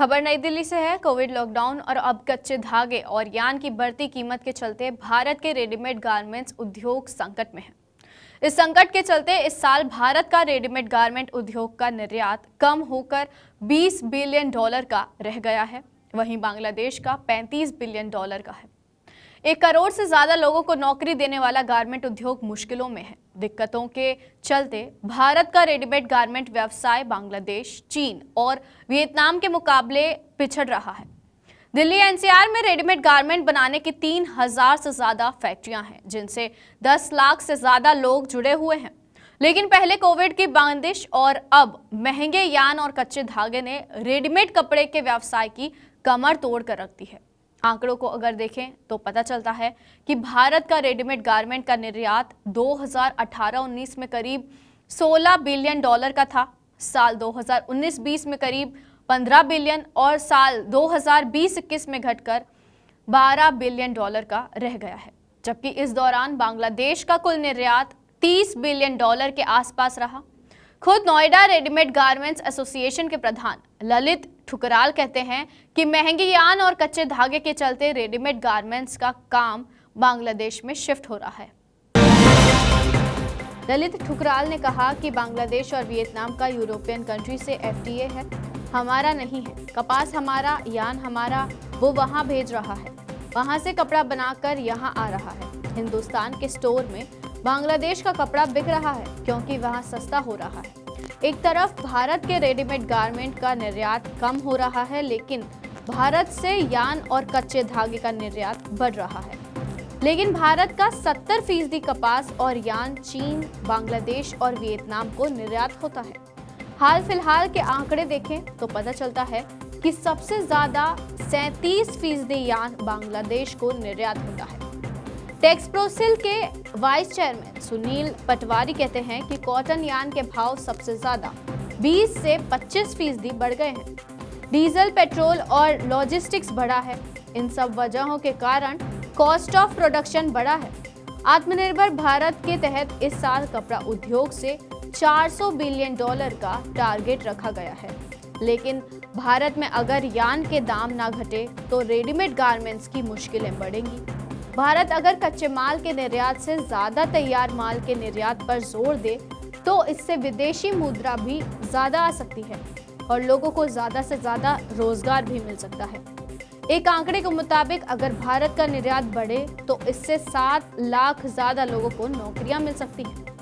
खबर नई दिल्ली से है। कोविड लॉकडाउन और अब कच्चे धागे और यान की बढ़ती कीमत के चलते भारत के रेडीमेड गारमेंट्स उद्योग संकट में है। इस संकट के चलते इस साल भारत का रेडीमेड गारमेंट उद्योग का निर्यात कम होकर $20 बिलियन का रह गया है। वहीं बांग्लादेश का $35 बिलियन का है। 1 करोड़ से ज्यादा लोगों को नौकरी देने वाला गारमेंट उद्योग मुश्किलों में है। दिक्कतों के चलते भारत का रेडीमेड गारमेंट व्यवसाय बांग्लादेश, चीन और वियतनाम के मुकाबले पिछड़ रहा है। दिल्ली एनसीआर में रेडीमेड गारमेंट बनाने की 3000 से ज्यादा फैक्ट्रियां हैं, जिनसे 10 लाख से ज्यादा लोग जुड़े हुए हैं। लेकिन पहले कोविड की बंदिश और अब महंगे यान और कच्चे धागे ने रेडीमेड कपड़े के व्यवसाय की कमर तोड़ कर रख दी है। आंकड़ों को अगर देखें तो पता चलता है कि भारत का रेडीमेड गारमेंट का निर्यात 2018-19 में करीब $16 बिलियन का था, साल 2019-20 में करीब 15 बिलियन और साल 2020-21 में घटकर $12 बिलियन का रह गया है। जबकि इस दौरान बांग्लादेश का कुल निर्यात $30 बिलियन के आसपास रहा। खुद नोएडा रेडीमेड गारमेंट्स एसोसिएशन के प्रधान ललित ठुकराल कहते हैं कि महंगी यान और कच्चे धागे के चलते रेडीमेड गारमेंट्स का काम बांग्लादेश में शिफ्ट हो रहा है। ललित ठुकराल ने कहा कि बांग्लादेश और वियतनाम का यूरोपियन कंट्री से एफटीए है, हमारा नहीं है। कपास हमारा, यान हमारा, वो वहाँ भेज रहा है, वहाँ से कपड़ा बनाकर यहाँ आ रहा है। हिंदुस्तान के स्टोर में बांग्लादेश का कपड़ा बिक रहा है क्योंकि वहाँ सस्ता हो रहा है। एक तरफ भारत के रेडीमेड गारमेंट का निर्यात कम हो रहा है, लेकिन भारत से यान और कच्चे धागे का निर्यात बढ़ रहा है। लेकिन भारत का 70% कपास और यान चीन, बांग्लादेश और वियतनाम को निर्यात होता है। हाल फिलहाल के आंकड़े देखें तो पता चलता है कि सबसे ज्यादा 37% यान बांग्लादेश को निर्यात होता है। टेक्सप्रोसिल के वाइस चेयरमैन सुनील पटवारी कहते हैं कि कॉटन यान के भाव सबसे ज्यादा 20 से 25% बढ़ गए हैं। डीजल, पेट्रोल और लॉजिस्टिक्स बढ़ा है। इन सब वजहों के कारण कॉस्ट ऑफ प्रोडक्शन बढ़ा है। आत्मनिर्भर भारत के तहत इस साल कपड़ा उद्योग से $400 बिलियन का टारगेट रखा गया है। लेकिन भारत में अगर यान के दाम ना घटे तो रेडीमेड गारमेंट्स की मुश्किलें बढ़ेंगी। भारत अगर कच्चे माल के निर्यात से ज्यादा तैयार माल के निर्यात पर जोर दे तो इससे विदेशी मुद्रा भी ज्यादा आ सकती है और लोगों को ज्यादा से ज्यादा रोजगार भी मिल सकता है। एक आंकड़े के मुताबिक अगर भारत का निर्यात बढ़े तो इससे 7 लाख ज्यादा लोगों को नौकरियां मिल सकती हैं।